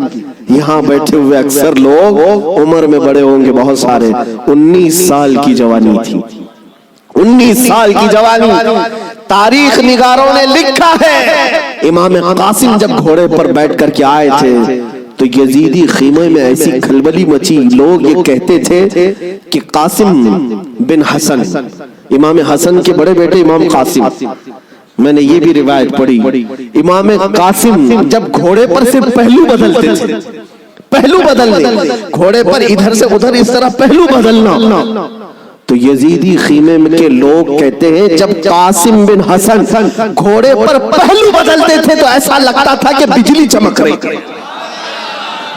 یہاں بیٹھے ہوئے اکثر لوگ عمر میں بڑے ہوں گے بہت سارے، 19 سال کی جوانی تھی، 19 سال کی جوانی۔ تاریخ نگاروں نے لکھا ہے امام قاسم جب گھوڑے پر بیٹھ کر کے آئے تھے تو یزیدی خیمے میں ایسی کھلبلی مچی، لوگ یہ کہتے تھے کہ قاسم بن حسن، امام حسن کے بڑے بیٹے امام قاسم، میں نے یہ بھی روایت پڑھی، امام قاسم جب گھوڑے پر سے پہلو بدلتے تھے، پہلو بدلنے، گھوڑے پر ادھر سے ادھر اس طرح پہلو بدلنا، تو یزیدی خیمے کے لوگ کہتے ہیں جب قاسم بن حسن گھوڑے پر پہلو بدلتے تھے تو ایسا لگتا تھا کہ بجلی چمک رہی ہے،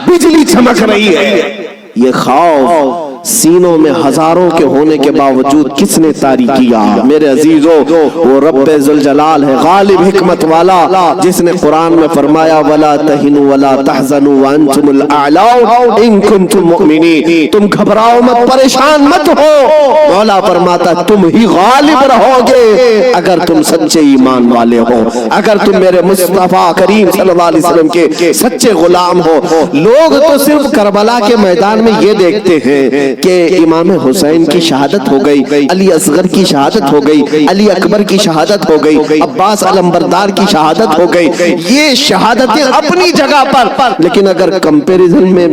بجلی چمک رہی ہے۔ یہ خوف سینوں میں ہزاروں کے ہونے کے باوجود کس نے طاری کیا؟ میرے عزیزو، وہ رب ذوالجلال ہے، غالب حکمت والا، جس نے قرآن میں فرمایا وَلَا تَهِنُوا وَلَا تَحْزَنُوا وَأَنْتُمُ الْأَعْلَوْنَ إِن كُنتُم مُؤْمِنِينَ، تم گھبراؤ مت، پریشان مت ہو، مولا فرماتا تم ہی غالب رہو گے اگر تم سچے ایمان والے ہو، اگر تم میرے مصطفیٰ کریم صلی اللہ علیہ وسلم کے سچے غلام ہو۔ لوگ تو صرف کربلا کے میدان میں یہ دیکھتے ہیں کہ امام حسین کی شہادت ہو گئی، علی اصغر کی شہادت ہو گئی، علی اکبر کی شہادت ہو گئی، عباس علمبردار کی شہادت ہو گئی، یہ شہادتیں اپنی جگہ پر، لیکن اگر کمپیریزن میں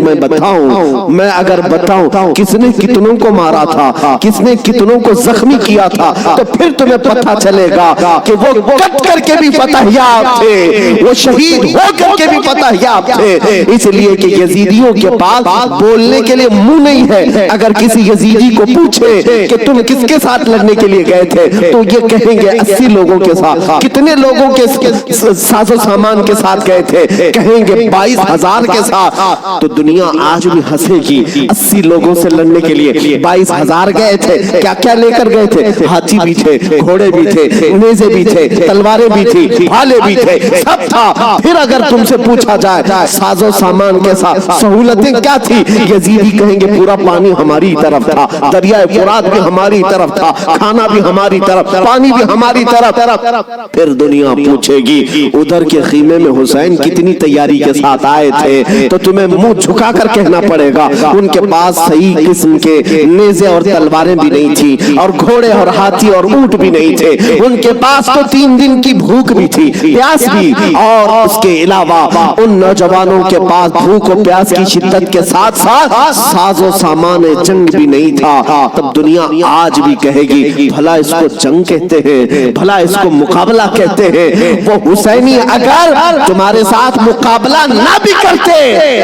میں اگر بتاؤں کس نے کتنوں کو مارا تھا، کس نے کتنوں کو زخمی کیا تھا، تو پھر تمہیں پتہ چلے گا کہ وہ کٹ کر کے بھی فتح یاب تھے، وہ شہید ہو کر کے بھی فتح یاب تھے، اس لیے کہ یزیدیوں کے پاس بولنے کے لیے منہ نہیں ہے۔ اگر کسی یزیدی کو پوچھے کہ تم کس کے ساتھ لڑنے کے لیے گئے تھے تو یہ کہیں گے 80 لوگوں کے ساتھ۔ کتنے لوگوں کے ساز و سامان کے ساتھ گئے تھے؟ کہیں گے 22,000 کے ساتھ۔ تو دنیا آج بھی ہنسے گی، 80 لوگوں سے لڑنے کے لیے 22,000 گئے تھے، کیا کیا لے کر گئے تھے؟ ہاتھی بھی تھے، گھوڑے بھی تھے، نیزے بھی تھے، تلواریں بھی تھی، بھالے بھی تھے، سب تھا۔ پھر اگر تم سے پوچھا جائے ساز و سامان کے ساتھ سہولتیں کیا تھی، یزیدی کہیں گے پورا پانی ہماری طرف تھا، دریائے فرات بھی ہماری طرف تھا، کھانا بھی ہماری طرف، پانی بھی ہماری طرف۔ پھر دنیا پوچھے گی ادھر کے خیمے میں حسین کتنی تیاری کے ساتھ آئے تھے، تو تمہیں منہ جھکا کر کہنا پڑے گا ان کے پاس صحیح قسم کے نیزے اور تلواریں بھی نہیں تھی، اور گھوڑے اور ہاتھی اور اونٹ بھی نہیں تھے، ان کے پاس تو 3 دن کی بھوک بھی تھی، پیاس بھی، اور اس کے علاوہ ان نوجوانوں کے پاس بھوک و پیاس کی شدت کے ساتھ ساتھ ساز و سامان جنگ بھی نہیں تھا۔ تب دنیا آج بھی کہے گی بھلا اس کو جنگ کہتے ہیں، بھلا اس کو مقابلہ کہتے ہیں۔ وہ حسینی اگر تمہارے ساتھ مقابلہ نہ بھی کرتے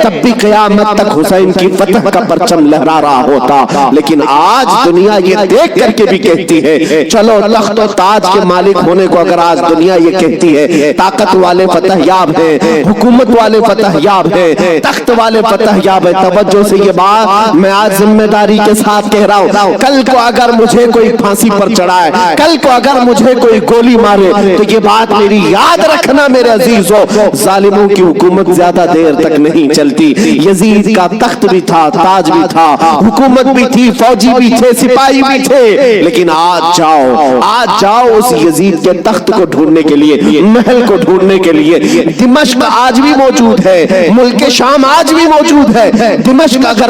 تب بھی قیامت تک حسین کی فتح کا پرچم لہرا رہا ہوتا، لیکن آج دنیا یہ دیکھ کر کے بھی کہتی ہے چلو تخت و تاج کے مالک ہونے کو اگر آج دنیا یہ کہتی ہے، طاقت والے فتح یاب ہیں، حکومت والے فتح یاب ہیں، تخت والے فتح یاب ہیں، توجہ سے یہ بات میں آج ذمہ داری کے ساتھ کہہ رہا ہوں، کل کو اگر مجھے کوئی پھانسی پر چڑھائے، کل کو اگر مجھے کوئی گولی مارے تو یہ بات میری یاد رکھنا میرے عزیزو، ظالموں کی حکومت زیادہ دیر تک نہیں چلتی۔ یزید کا تخت بھی تھا، تاج بھی تھا، حکومت بھی تھی، فوجی بھی تھے، سپاہی بھی تھے، لیکن آج جاؤ اس یزید کے تخت کو ڈھونڈنے کے لیے، محل کو ڈھونڈنے کے لیے۔ دمشق آج بھی موجود ہے، ملک شام آج بھی موجود ہے۔ دمشق اگر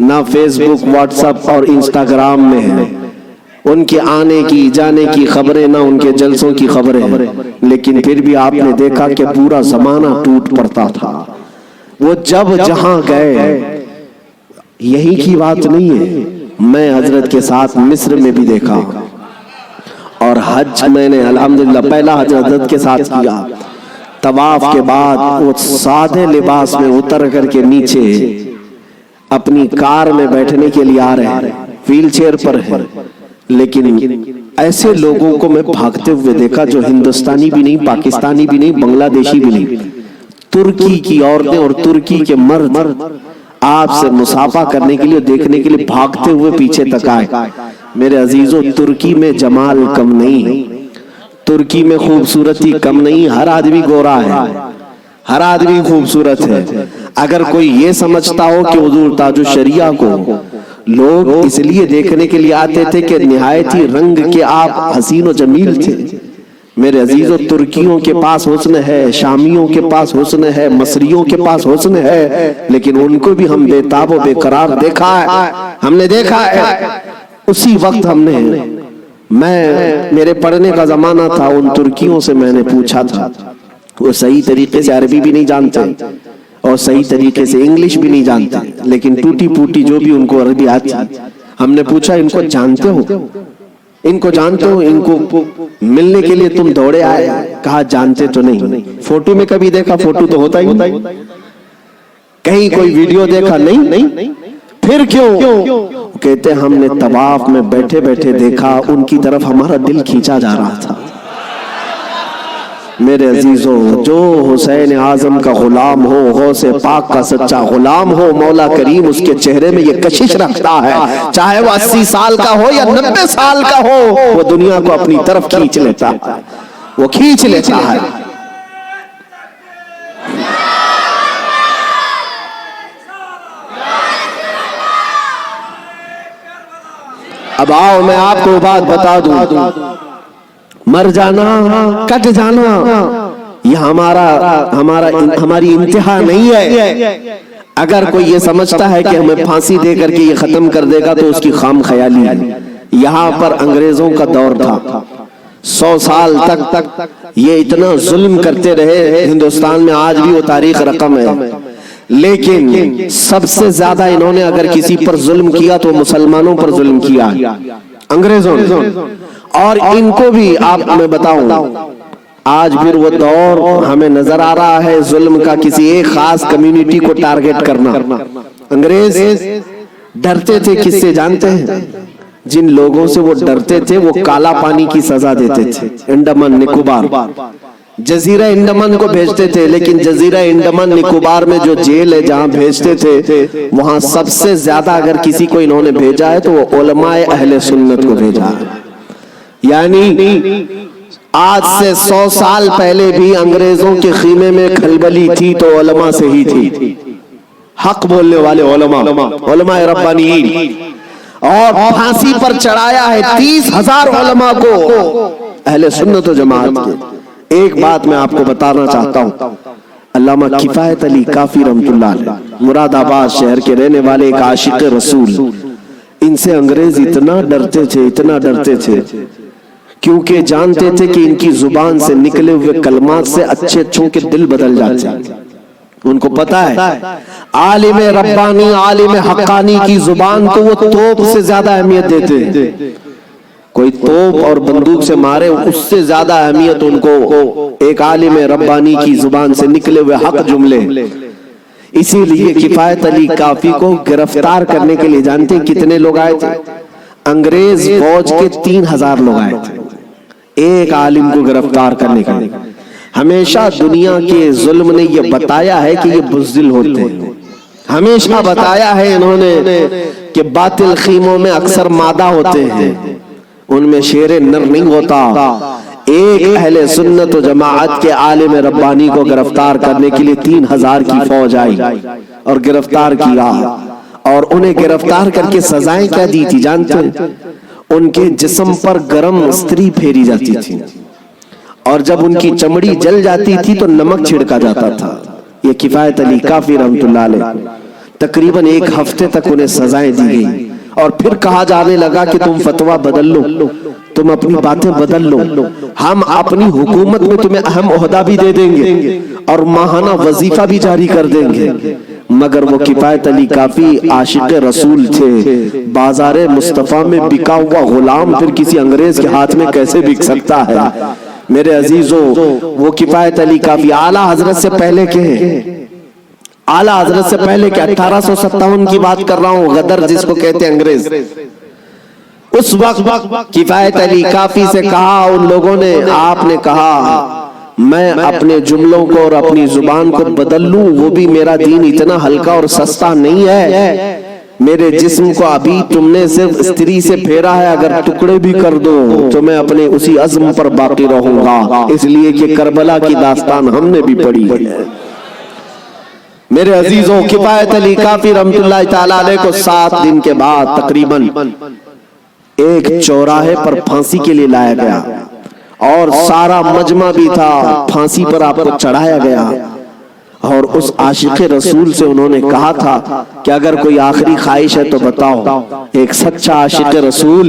نہ فیس بک واٹس ایپ اور انسٹاگرام میں ہے، ان کے آنے کی جانے کی خبریں، نہ ان کے جلسوں کی خبریں ہیں، لیکن پھر بھی آپ نے دیکھا کہ پورا زمانہ ٹوٹ پڑتا تھا۔ وہ جب جہاں گئے، یہی کی بات نہیں ہے، میں حضرت کے ساتھ مصر میں بھی دیکھا، اور حج میں نے الحمدللہ پہلا حج حضرت کے ساتھ کیا۔ طواف کے بعد وہ سادے لباس میں اتر کر کے نیچے اپنی کار میں بیٹھنے کے لیے آ رہے ہیں، ویل چیئر پر ہے، لیکن ایسے لوگوں کو میں بھاگتے ہوئے دیکھا جو ہندوستانی بھی نہیں، پاکستانی بھی نہیں، بنگلہ دیشی بھی نہیں، ترکی کی عورتیں اور ترکی کے مرد آپ سے مصافحہ کرنے کے لیے، دیکھنے کے لیے بھاگتے ہوئے پیچھے تک آئے۔ میرے عزیزوں، ترکی میں جمال کم نہیں، ترکی میں خوبصورتی کم نہیں، ہر آدمی گورا ہے، ہر آدمی خوبصورت ہے۔ اگر کوئی یہ سمجھتا ہو کہ حضور تاج الشریعہ کو لوگ اس لیے دیکھنے کے لیے آتے تھے کہ نہایت ہی رنگ کے آپ حسین و جمیل تھے، میرے عزیزوں، ترکیوں کے پاس حسن ہے، شامیوں کے پاس حسن ہے، مصریوں کے پاس حسن ہے، لیکن ان کو بھی ہم بے تاب و بے قرار دیکھا ہے، ہم نے دیکھا ہے۔ اسی وقت ہم نے، میرے پڑھنے کا زمانہ تھا، ان ترکیوں سے میں نے پوچھا تھا، وہ صحیح طریقے سے عربی بھی نہیں جانتے اور صحیح طریقے سے انگلش بھی نہیں جانتے، لیکن ٹوٹی پوٹی جو بھی ان کو عربی آتی، ہم نے پوچھا ان کو جانتے ہو، ان کو جانتے ہو، ان کو ملنے کے لیے تم دوڑے آئے؟ کہا جانتے تو نہیں، فوٹو میں کبھی دیکھا، فوٹو تو ہوتا ہی نہیں، کہیں کوئی ویڈیو دیکھا نہیں، پھر کیوں؟ کہتے ہم نے طواف میں بیٹھے بیٹھے دیکھا، ان کی طرف ہمارا دل کھینچا جا رہا تھا۔ میرے عزیزوں، جو حسین اعظم کا غلام ہو، غوث پاک کا سچا غلام ہو، مولا کریم اس کے چہرے میں یہ کشش رکھتا ہے، چاہے وہ 80 سال کا ہو یا 90 سال کا ہو، وہ دنیا کو اپنی طرف کھینچ لیتا ہے، وہ کھینچ لیتا ہے۔ اب آؤ میں آپ کو بات بتا دوں، مر جانا، کٹ جانا، یہ ہماری انتہا نہیں ہے۔ اگر کوئی یہ سمجھتا ہے کہ ہمیں پھانسی دے کر کے یہ ختم کر دے گا تو اس کی خام خیالی ہے۔ یہاں پر انگریزوں کا دور تھا، 100 سال تک یہ اتنا ظلم کرتے رہے، ہندوستان میں آج بھی وہ تاریخ رقم ہے، لیکن سب سے زیادہ انہوں نے اگر کسی پر ظلم کیا تو مسلمانوں پر ظلم کیا انگریزوں نے، اور ان کو بھی آپ میں بتاؤں، آج پھر وہ دور ہمیں نظر آ رہا ہے ظلم کا، کسی ایک خاص کمیونٹی کو ٹارگٹ کرنا۔ انگریز ڈرتے تھے کس سے جانتے ہیں؟ جن لوگوں سے وہ ڈرتے تھے وہ کالا پانی کی سزا دیتے تھے، انڈمان نکوبار، جزیرہ انڈمان کو بھیجتے تھے، لیکن جزیرہ انڈمان نکوبار میں جو جیل ہے جہاں بھیجتے تھے، وہاں سب سے زیادہ اگر کسی کو انہوں نے بھیجا ہے تو وہ علماء اہل سنت کو بھیجا ہے۔ یعنی آج سے 100 سال پہلے بھی انگریزوں کے خیمے میں کھلبلی تھی تو علماء سے ہی تھی، حق بولنے والے علماء ربانیین، اور پھانسی پر چڑھایا ہے 30,000 علماء کو اہل سنت و جماعت کے۔ ایک بات میں آپ کو بتانا چاہتا ہوں، علامہ کفایت علی کافی رحمت اللہ علیہ، مراد آباد شہر کے رہنے والے ایک عاشق رسول، ان سے انگریز اتنا ڈرتے تھے کیونکہ جانتے تھے کہ ان کی زبان سے نکلے ہوئے کلمات سے اچھوں کے دل بدل جاتے ہیں۔ ان کو پتا ہے عالم ربانی، عالم حقانی کی زبان کو وہ توپ سے زیادہ اہمیت دیتے ہیں، کوئی توپ اور بندوق سے مارے اس سے زیادہ اہمیت ان کو ایک عالم ربانی کی زبان سے نکلے ہوئے حق جملے۔ اسی لیے کفایت علی کافی کو گرفتار کرنے کے لیے جانتے ہیں کتنے لوگ آئے تھے؟ انگریز فوج کے 3,000 لوگ آئے تھے ایک عالم کو گرفتار کرنے کے لیے۔ ہمیشہ دنیا کے ظلم نے یہ بتایا ہے کہ یہ بزدل ہوتے ہیں، ہمیشہ بتایا ہے انہوں نے کہ باطل خیموں میں اکثر مادہ ہوتے ہیں، ان میں شیر نر نہیں ہوتا۔ ایک اہل سنت و جماعت کے عالم ربانی کو گرفتار کرنے کے لیے 3,000 کی فوج آئی اور گرفتار کیا، اور انہیں گرفتار کر کے سزائیں کیا دی تھی جانتے ہیں؟ ان کے جسم پر گرم استری پھیری جاتی تھی، اور جب ان کی چمڑی جل جاتی تھی تو نمک چھڑکا جاتا تھا۔ یہ کفایت علی کافی رحمت اللہ علیہ تقریباً 1 ہفتے تک انہیں سزائیں دی گئی اور پھر کہا جانے لگا کہ تم فتویٰ بدل لو، تم اپنی باتیں بدل لو، ہم اپنی حکومت میں تمہیں اہم عہدہ بھی دے دیں گے اور ماہانہ وظیفہ بھی جاری کر دیں گے۔ مگر وہ کفایت علی کافی عاشق رسول تھے، بازار مصطفیٰ میں بکا ہوا غلام پھر کسی انگریز کے ہاتھ میں کیسے بک سکتا ہے؟ میرے عزیزوں، وہ کفایت علی کافی اعلیٰ حضرت سے پہلے کے ہیں، اعلیٰ حضرت سے پہلے کہ 1857 کی بات کر رہا ہوں، غدر جس کو کہتے ہیں انگریز، اس وقت کفایت علی کافی سے کہا ان لوگوں نے، آپ نے کہا میں اپنے جملوں کو اور اپنی زبان کو بدل لوں، وہ بھی میرا دین اتنا ہلکا اور سستا نہیں ہے، میرے جسم کو ابھی تم نے صرف استری سے پھیرا ہے، اگر ٹکڑے بھی کر دو تو میں اپنے اسی عزم پر باقی رہوں گا، اس لیے کہ کربلا کی داستان ہم نے بھی پڑھی ہے۔ میرے عزیزوں، کفایت علی کافی رحمت اللہ تعالیٰ علیہ کو 7 دن کے بعد تقریباً ایک چوراہے پر پھانسی کے لیے لایا گیا اور سارا مجمع بھی تھا، پھانسی پر آپ کو چڑھایا گیا، اور اس عاشق رسول سے انہوں نے کہا تھا کہ اگر کوئی آخری خواہش ہے تو بتاؤ۔ ایک سچا عاشق رسول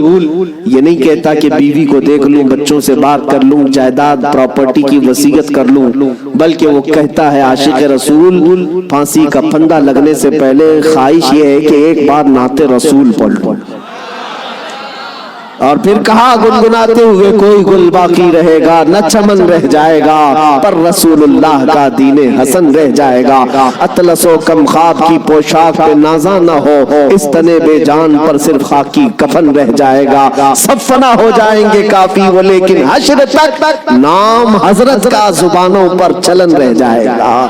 یہ نہیں کہتا کہ بیوی کو دیکھ لوں، بچوں سے بات کر لوں، جائیداد پراپرٹی کی وصیت کر لوں، بلکہ وہ کہتا ہے عاشق رسول پھانسی کا پھندا لگنے سے پہلے خواہش یہ ہے کہ ایک بار نعت رسول پڑھ لوں۔ اور پھر کہا گنگناتے ہوئے، کوئی گل باقی رہے گا نہ چمن رہ جائے گا، پر رسول اللہ کا دین حسن رہ جائے گا، اطلس و کم خواب کی پوشاک پہ نازاں نہ ہو، اس تنے بے جان پر صرف خاکی کفن رہ جائے گا، سب فنا ہو جائیں گے کافی وہ، لیکن حشر تک نام حضرت کا زبانوں پر چلن رہ جائے گا۔